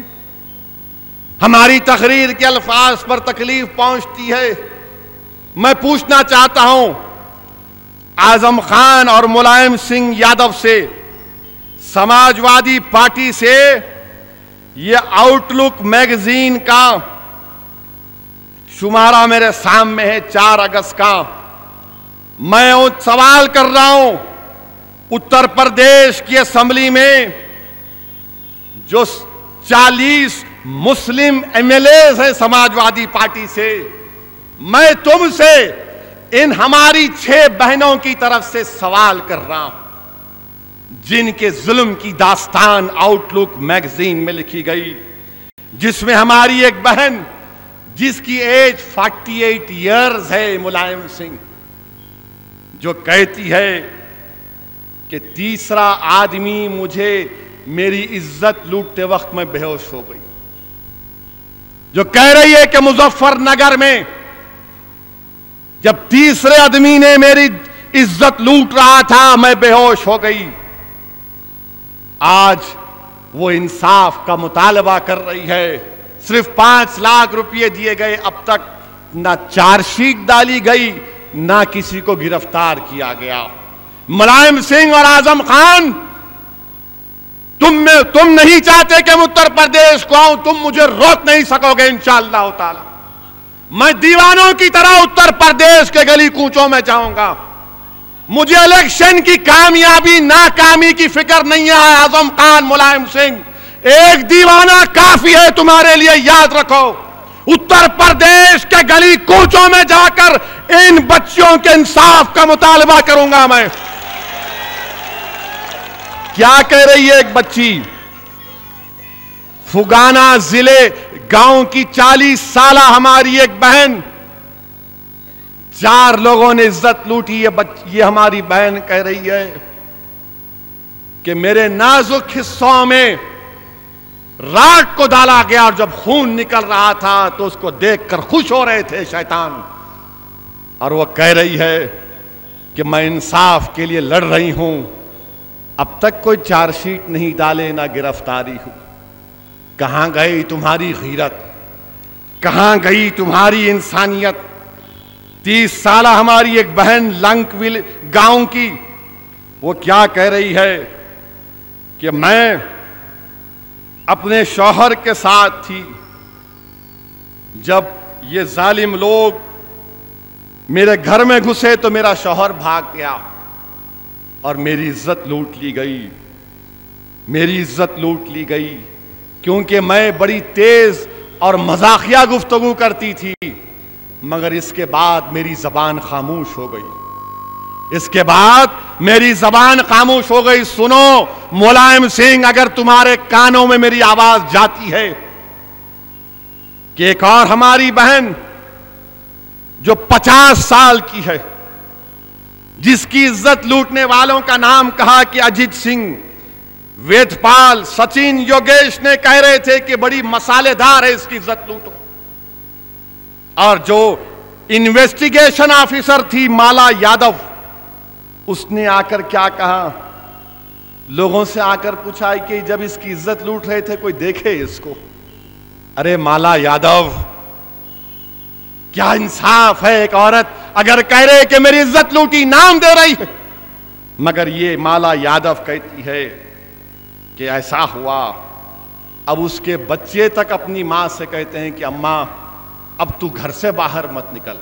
ہماری تقریر کے الفاظ پر تکلیف پہنچتی ہے. میں پوچھنا چاہتا ہوں اعظم خان اور ملائم سنگھ یادو سے, سماجوادی پارٹی سے, یہ آؤٹ لک میگزین کا شمارہ میرے سامنے ہے 4 اگست کا. میں سوال کر رہا ہوں, اتر پردیش کی اسمبلی میں جو 40 مسلم ایم ایل ایز ہیں سماجوادی پارٹی سے, میں تم سے ان ہماری 6 بہنوں کی طرف سے سوال کر رہا ہوں جن کے ظلم کی داستان آؤٹ لک میگزین میں لکھی گئی, جس میں ہماری ایک بہن جس کی ایج 48 ایئرز ہے, ملائم سنگھ, جو کہتی ہے کہ تیسرا آدمی مجھے میری عزت لوٹتے وقت میں بے ہوش ہو گئی. جو کہہ رہی ہے کہ مظفر نگر میں جب تیسرے آدمی نے میری عزت لوٹ رہا تھا میں بے ہوش ہو گئی. آج وہ انصاف کا مطالبہ کر رہی ہے. صرف 5 لاکھ روپئے دیے گئے, اب تک نہ چارج شیٹ ڈالی گئی, نہ کسی کو گرفتار کیا گیا. ملائم سنگھ اور اعظم خان, تم نہیں چاہتے کہ میں اتر پردیش کو آؤں, تم مجھے روک نہیں سکو گے انشاءاللہ تعالی. میں دیوانوں کی طرح اتر پردیش کے گلی کوچوں میں جاؤں گا. مجھے الیکشن کی کامیابی ناکامی کی فکر نہیں ہے. اعظم خان, ملائم سنگھ, ایک دیوانہ کافی ہے تمہارے لیے, یاد رکھو. اتر پردیش کے گلی کوچوں میں جا کر ان بچیوں کے انصاف کا مطالبہ کروں گا میں. کیا کہہ رہی ہے ایک بچی؟ فگانا ضلع گاؤں کی 40 سالہ ہماری ایک بہن, 4 لوگوں نے عزت لوٹی. یہ ہماری بہن کہہ رہی ہے کہ میرے نازک حصوں میں راکھ کو ڈالا گیا اور جب خون نکل رہا تھا تو اس کو دیکھ کر خوش ہو رہے تھے شیطان. اور وہ کہہ رہی ہے کہ میں انصاف کے لیے لڑ رہی ہوں. اب تک کوئی چارج شیٹ نہیں ڈالے, نہ گرفتاری ہو. کہاں گئی تمہاری غیرت؟ کہاں گئی تمہاری انسانیت؟ 30 سالہ ہماری ایک بہن لنکویل گاؤں کی, وہ کیا کہہ رہی ہے کہ میں اپنے شوہر کے ساتھ تھی, جب یہ ظالم لوگ میرے گھر میں گھسے تو میرا شوہر بھاگ گیا اور میری عزت لوٹ لی گئی. میری عزت لوٹ لی گئی. کیونکہ میں بڑی تیز اور مزاحیہ گفتگو کرتی تھی، مگر اس کے بعد میری زبان خاموش ہو گئی، اس کے بعد میری زبان خاموش ہو گئی۔ سنو ملائم سنگھ، اگر تمہارے کانوں میں میری آواز جاتی ہے کہ ایک اور ہماری بہن جو 50 سال کی ہے، جس کی عزت لوٹنے والوں کا نام کہا کہ اجیت سنگھ، وید پال، سچن، یوگیش نے کہہ رہے تھے کہ بڑی مسالے دار ہے، اس کی عزت لوٹو، اور جو انویسٹیگیشن آفیسر تھی مالا یادو، اس نے آ کر کیا کہا؟ لوگوں سے آ کر پوچھا کہ جب اس کی عزت لوٹ رہے تھے کوئی دیکھے اس کو؟ ارے مالا یادو، کیا انصاف ہے؟ ایک عورت اگر کہہ رہے کہ میری عزت لوٹی، نام دے رہی ہے، مگر یہ مالا یادو کہتی ہے کہ ایسا ہوا۔ اب اس کے بچے تک اپنی ماں سے کہتے ہیں کہ اماں اب تو گھر سے باہر مت نکل۔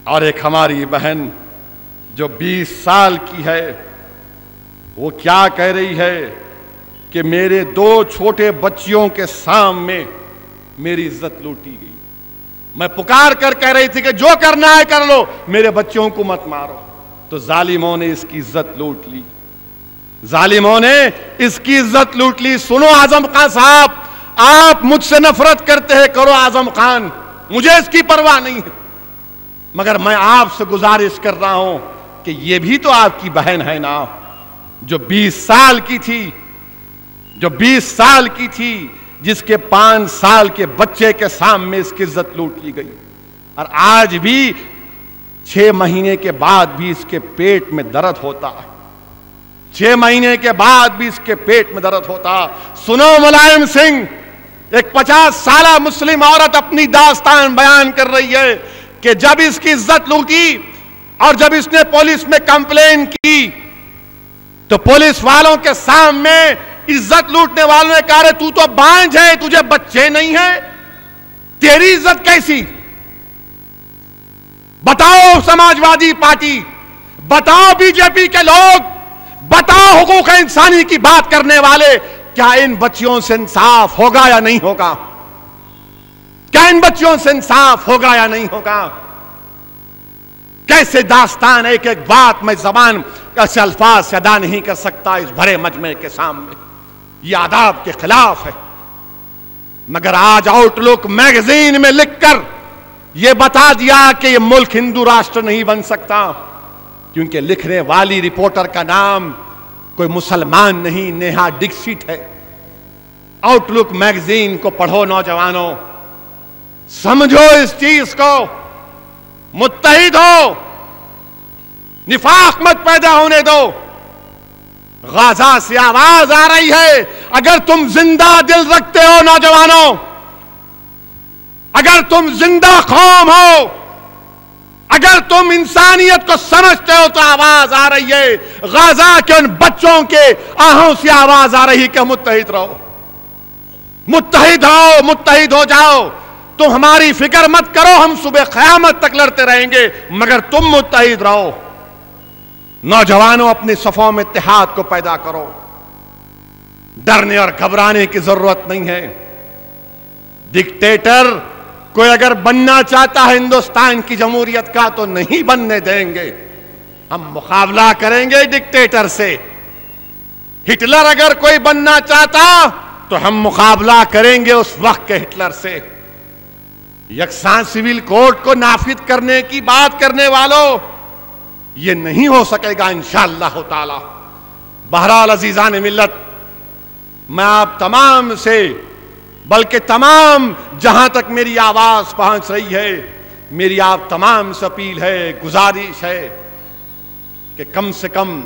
اور ایک ہماری بہن جو 20 سال کی ہے، وہ کیا کہہ رہی ہے کہ میرے 2 چھوٹے بچیوں کے سامنے میری عزت لوٹی گئی، میں پکار کر کہہ رہی تھی کہ جو کرنا ہے کر لو، میرے بچوں کو مت مارو، تو ظالموں نے اس کی عزت لوٹ لی، ظالموں نے اس کی عزت لوٹ لی۔ سنو اعظم خان صاحب، آپ مجھ سے نفرت کرتے ہیں، کرو اعظم خان، مجھے اس کی پرواہ نہیں ہے، مگر میں آپ سے گزارش کر رہا ہوں کہ یہ بھی تو آپ کی بہن ہے نا، جو 20 سال کی تھی، جو 20 سال کی تھی، جس کے 5 سال کے بچے کے سامنے اس کی عزت لوٹ لی گئی، اور آج بھی 6 مہینے کے بعد بھی اس کے پیٹ میں درد ہوتا ہے، 6 مہینے کے بعد بھی اس کے پیٹ میں درد ہوتا۔ سنو ملائم سنگھ، ایک 50 سالہ مسلم عورت اپنی داستان بیان کر رہی ہے کہ جب اس کی عزت لوٹی اور جب اس نے پولیس میں کمپلین کی تو پولیس والوں کے سامنے عزت لوٹنے والوں نے کہا، تو تو بانجھ ہے، تجھے بچے نہیں ہیں، تیری عزت کیسی؟ بتاؤ سماجوادی پارٹی، بتاؤ بی جے پی کے لوگ، بتاؤ حقوق انسانی کی بات کرنے والے، کیا ان بچیوں سے انصاف ہوگا یا نہیں ہوگا؟ کیا ان بچیوں سے انصاف ہوگا یا نہیں ہوگا؟ کیسے داستان، ایک ایک بات میں زبان کا الفاظ سے ادا نہیں کر سکتا اس بھرے مجمع کے سامنے، یہ آداب کے خلاف ہے، مگر آج آؤٹ لک میگزین میں لکھ کر یہ بتا دیا کہ یہ ملک ہندو راشٹر نہیں بن سکتا، کیونکہ لکھنے والی رپورٹر کا نام کوئی مسلمان نہیں، نیہا ڈکسٹ ہے۔ آؤٹ لک میگزین کو پڑھو نوجوانوں، سمجھو اس چیز کو، متحد ہو، نفاق مت پیدا ہونے دو۔ غازہ سے آواز آ رہی ہے، اگر تم زندہ دل رکھتے ہو نوجوانوں، اگر تم زندہ قوم ہو، اگر تم انسانیت کو سمجھتے ہو تو آواز آ رہی ہے، غازہ کے ان بچوں کے آہوں سے آواز آ رہی کہ متحد رہو، متحد ہو، متحد ہو جاؤ۔ تم ہماری فکر مت کرو، ہم صبح قیامت تک لڑتے رہیں گے، مگر تم متحد رہو۔ نوجوانوں، اپنے صفوں میں اتحاد کو پیدا کرو، ڈرنے اور گھبرانے کی ضرورت نہیں ہے۔ ڈکٹیٹر کوئی اگر بننا چاہتا ہے ہندوستان کی جمہوریت کا تو نہیں بننے دیں گے، ہم مقابلہ کریں گے ڈکٹیٹر سے۔ ہٹلر اگر کوئی بننا چاہتا تو ہم مقابلہ کریں گے اس وقت کے ہٹلر سے۔ یکساں سول کوڈ کو نافذ کرنے کی بات کرنے والوں، یہ نہیں ہو سکے گا انشاءاللہ تعالی۔ بہرحال عزیزان ملت، میں آپ تمام سے، بلکہ تمام جہاں تک میری آواز پہنچ رہی ہے، میری آپ تمام سے اپیل ہے، گزارش ہے کہ کم سے کم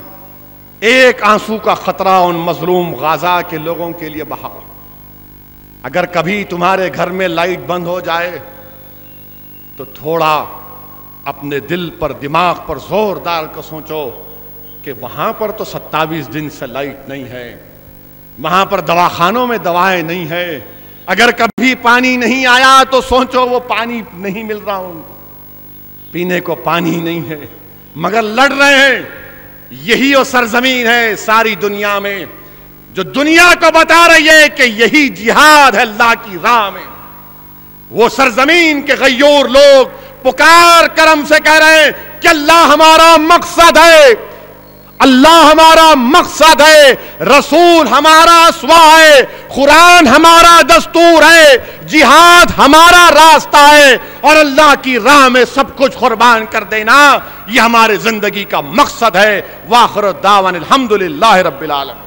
ایک آنسو کا خطرہ ان مظلوم غازہ کے لوگوں کے لیے بہاؤ۔ اگر کبھی تمہارے گھر میں لائٹ بند ہو جائے تو تھوڑا اپنے دل پر، دماغ پر زور ڈال کر سوچو کہ وہاں پر تو 27 دن سے لائٹ نہیں ہے، وہاں پر دواخانوں میں دوائیں نہیں ہیں، اگر کبھی پانی نہیں آیا تو سوچو وہ پانی نہیں مل رہا ان کو، پینے کو پانی نہیں ہے، مگر لڑ رہے ہیں۔ یہی وہ سرزمین ہے ساری دنیا میں جو دنیا کو بتا رہی ہے کہ یہی جہاد ہے اللہ کی راہ میں. وہ سرزمین کے غیور لوگ پکار کر ہم سے کہہ رہے ہیں کہ اللہ ہمارا مقصد ہے، اللہ ہمارا مقصد ہے، رسول ہمارا اسوا ہے، قرآن ہمارا دستور ہے، جہاد ہمارا راستہ ہے، اور اللہ کی راہ میں سب کچھ قربان کر دینا یہ ہمارے زندگی کا مقصد ہے. وآخر دعوانا الحمدللہ رب العالمین.